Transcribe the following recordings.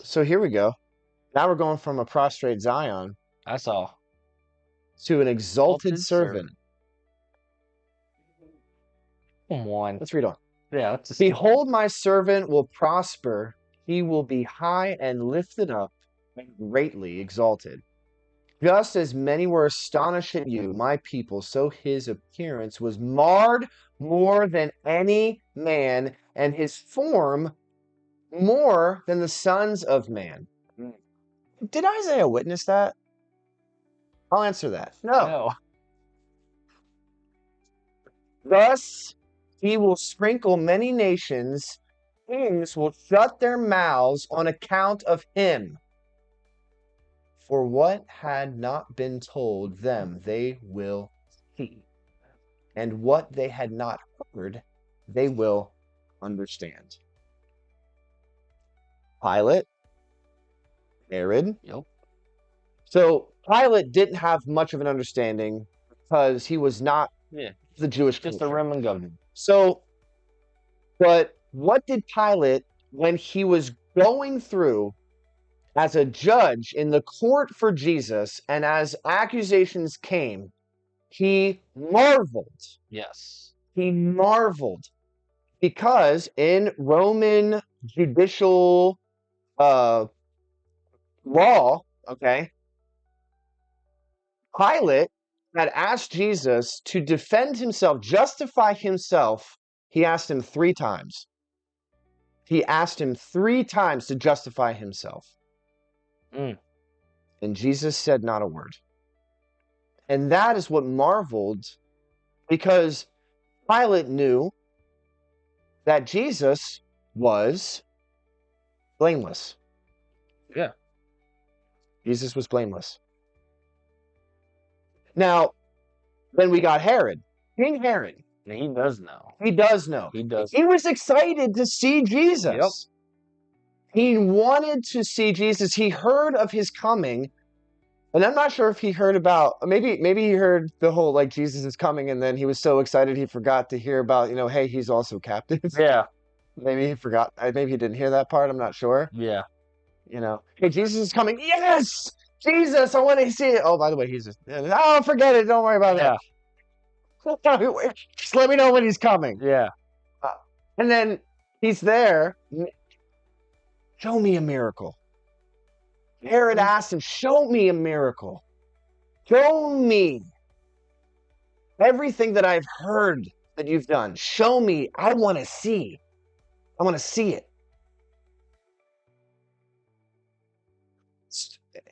So here we go. Now we're going from a prostrate Zion I saw. to an exalted Exalted servant. Come on. Let's read on. Yeah, let's just Behold, my servant will prosper. He will be high and lifted up and greatly exalted. Just as many were astonished at you, my people, so his appearance was marred more than any man, and his form more than the sons of man. Did Isaiah witness that? I'll answer that. No. no. Thus he will sprinkle many nations. Kings will shut their mouths on account of him. For what had not been told them, they will see. And what they had not heard, they will understand. Pilate, Herod. Yep. So Pilate didn't have much of an understanding because he was not the Jewish Just culture. the Roman governor. So, but what did Pilate, when he was going through as a judge in the court for Jesus, and as accusations came, he marveled. Yes. He marveled because in Roman judicial law, okay, Pilate had asked Jesus to defend himself, justify himself. He asked him 3 times. He asked him 3 times to justify himself. And Jesus said not a word. And that is what marveled, because Pilate knew that Jesus was blameless. Yeah. Jesus was blameless. Now, then we got Herod. King Herod. He does know. He does know. He does. He was excited to see Jesus. Yep. He wanted to see Jesus. He heard of his coming. And I'm not sure if he heard about, maybe he heard the whole, like, Jesus is coming, and then he was so excited he forgot to hear about, hey, he's also captive. Yeah. Maybe he forgot. Maybe he didn't hear that part. I'm not sure. Yeah. Hey, Jesus is coming. Yes! Jesus, I want to see it. Oh, by the way, he's just, oh, forget it. Don't worry about it. Just let me know when he's coming. Yeah. And then he's there. Show me a miracle. Herod asked him, show me a miracle. Show me everything that I've heard that you've done. Show me. I want to see. I want to see it.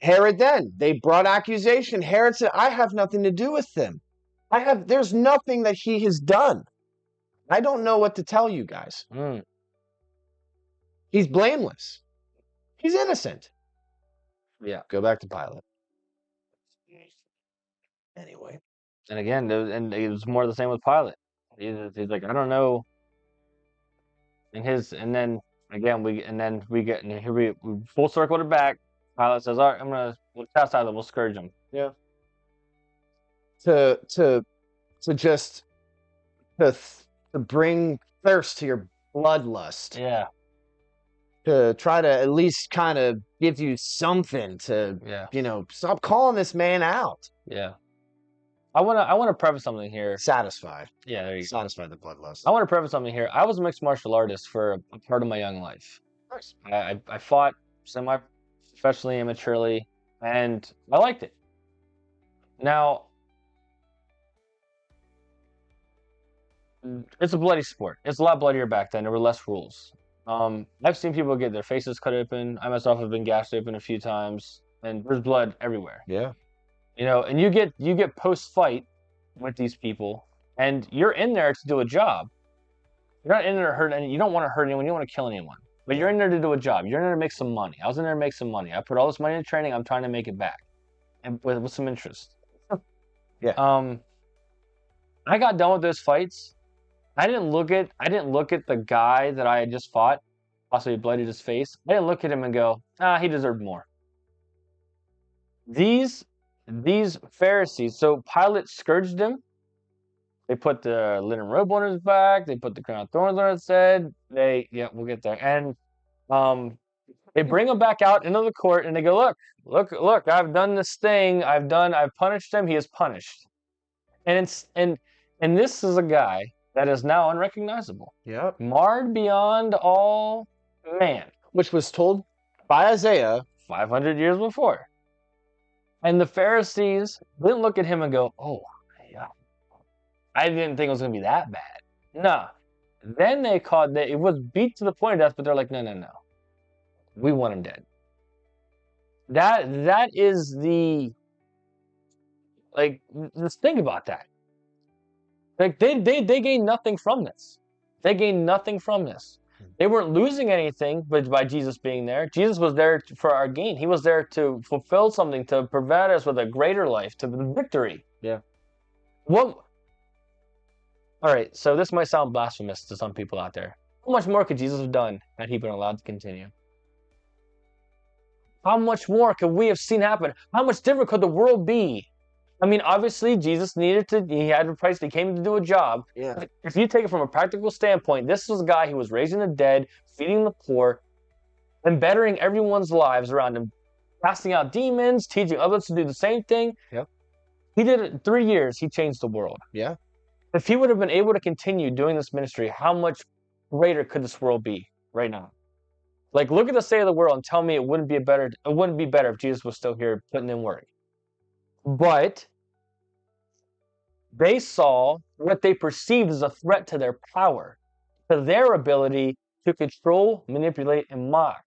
Herod then, they brought accusation. Herod said, I have nothing to do with them. There's nothing that he has done. I don't know what to tell you guys. He's blameless. He's innocent. Yeah. Go back to Pilate. Anyway. And again, it was more the same with Pilate. He's like, I don't know. And then we get here we full circled it back. Pilate says, all right, we'll chastise them, we'll scourge them. Yeah. To bring thirst to your bloodlust. Yeah. To try to at least kind of give you something to, stop calling this man out. Yeah. I want to preface something here. Satisfied. Yeah, there you go. Satisfy the bloodlust. I want to preface something here. I was a mixed martial artist for a part of my young life. Nice. I fought semi-professionally, immaturely, and I liked it. Now, it's a bloody sport. It's a lot bloodier back then. There were less rules. I've seen people get their faces cut open. I myself have been gashed open a few times, and there's blood everywhere. Yeah. And you get post-fight with these people, and you're in there to do a job. You're not in there to hurt anyone. You don't want to hurt anyone. You don't want to kill anyone. But you're in there to do a job. You're in there to make some money. I was in there to make some money. I put all this money into training. I'm trying to make it back, and with some interest. Yeah. I got done with those fights. I didn't look at the guy that I had just fought, possibly bloodied his face. I didn't look at him and go, he deserved more. These Pharisees, so Pilate scourged him. They put the linen robe on his back. They put the crown of thorns on his head. We'll get there. And They bring him back out into the court and they go, look, I've done this thing. I've punished him. He is punished. And this is a guy that is now unrecognizable. Yep. Marred beyond all man. Which was told by Isaiah 500 years before. And the Pharisees didn't look at him and go, oh, yeah, I didn't think it was going to be that bad. No. Then it was beat to the point of death, but they're like, no. We want him dead. That is let's think about that. Like, they gained nothing from this. They gained nothing from this. They weren't losing anything by Jesus being there. Jesus was there for our gain. He was there to fulfill something, to provide us with a greater life, to the victory. Yeah. All right, so this might sound blasphemous to some people out there. How much more could Jesus have done had he been allowed to continue? How much more could we have seen happen? How much different could the world be? I mean, obviously, Jesus he had a price, he came to do a job. Yeah. If you take it from a practical standpoint, this was a guy who was raising the dead, feeding the poor, and bettering everyone's lives around him, casting out demons, teaching others to do the same thing. Yep. He did it in 3 years, he changed the world. Yeah. If he would have been able to continue doing this ministry, how much greater could this world be right now? Like, look at the state of the world and tell me it wouldn't be better if Jesus was still here putting in work. But they saw what they perceived as a threat to their power, to their ability to control, manipulate, and mock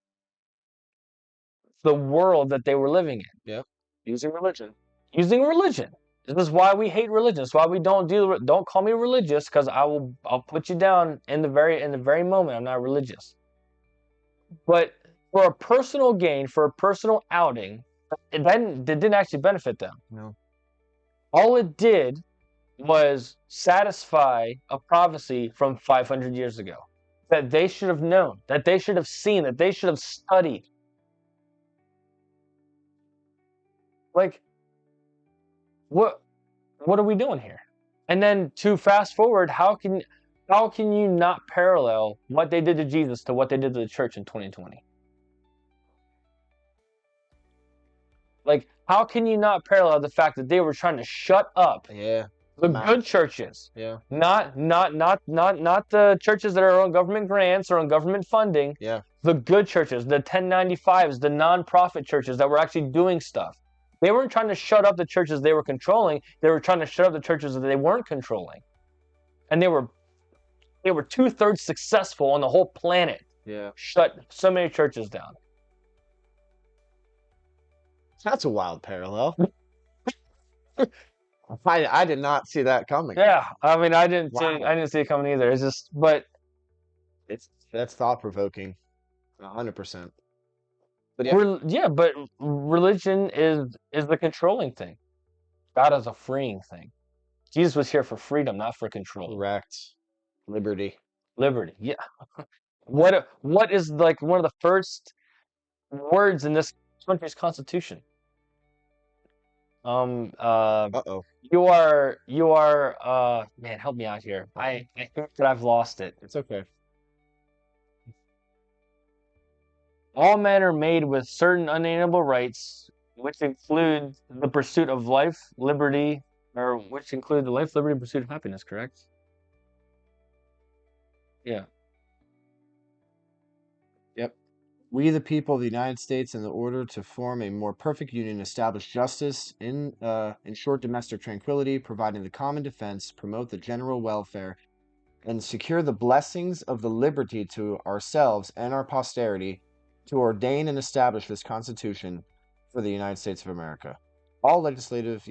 the world that they were living in. Yep. Using religion. This is why we hate religion. It's why we don't call me religious, because I'll put you down in the very moment. I'm not religious. But for a personal gain, for a personal outing, it didn't actually benefit them. No. All it did was satisfy a prophecy from 500 years ago that they should have known, that they should have seen, that they should have studied. Like, what are we doing here? And then to fast forward, how can you not parallel what they did to Jesus to what they did to the church in 2020? Like, how can you not parallel the fact that they were trying to shut up the good churches? Yeah. Not the churches that are on government grants or on government funding. Yeah. The good churches, the 1095s, the non-profit churches that were actually doing stuff. They weren't trying to shut up the churches they were controlling. They were trying to shut up the churches that they weren't controlling. And they were 2/3 successful on the whole planet. Yeah. Shut so many churches down. That's a wild parallel. I did not see that coming. Yeah, I mean, I didn't see it coming either. It's just, but that's thought provoking, 100%. But but religion is the controlling thing. God is a freeing thing. Jesus was here for freedom, not for control. Correct. Liberty, yeah. What is like one of the first words in this country's constitution? Uh-oh. You are man, help me out here. I think that I've lost it. It's okay. All men are made with certain unalienable rights, which include the pursuit of life, liberty, which include the life, liberty, and pursuit of happiness, correct? Yeah. Yep. We, the people of the United States, in the order to form a more perfect union, establish justice, ensure domestic tranquility, providing the common defense, promote the general welfare, and secure the blessings of the liberty to ourselves and our posterity, to ordain and establish this Constitution for the United States of America. All legislative,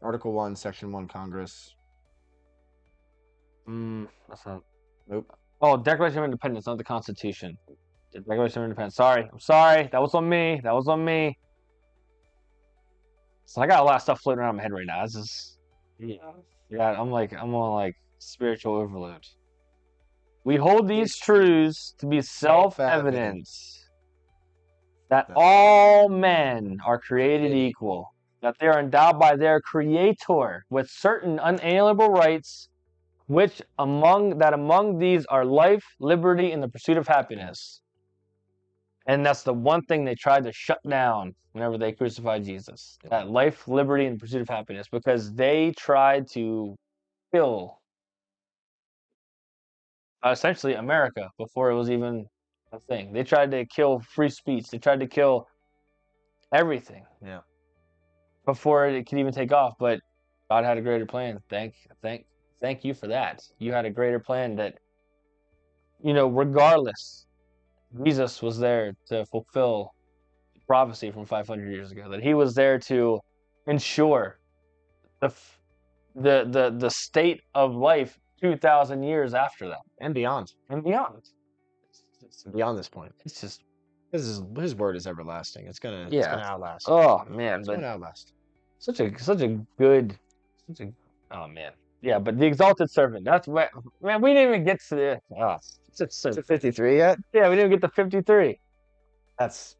Article 1, Section 1, Congress. That's not... Nope. Oh, Declaration of Independence, not the Constitution. Declaration of Independence. Sorry. I'm sorry. That was on me. So I got a lot of stuff floating around my head right now. It's just... Yeah, I'm on spiritual overload. We hold these truths to be self-evident. That all men are created equal, that they are endowed by their Creator with certain unalienable rights, which among these are life, liberty, and the pursuit of happiness. And that's the one thing they tried to shut down whenever they crucified Jesus. That life, liberty, and pursuit of happiness, because they tried to kill essentially America before it was even a thing. They tried to kill free speech. They tried to kill everything. Yeah. Before it could even take off. But God had a greater plan. Thank you for that. You had a greater plan that, regardless, Jesus was there to fulfill prophecy from 500 years ago. That he was there to ensure the state of life 2,000 years after that And beyond. and beyond. Beyond this point. It's just His word is everlasting. It's gonna outlast. Oh man, It's gonna outlast. such a good oh man. Yeah, but the Exalted Servant. That's what, man. We didn't even get to the. Is it 53 yet? Yeah, we didn't get to 53. That's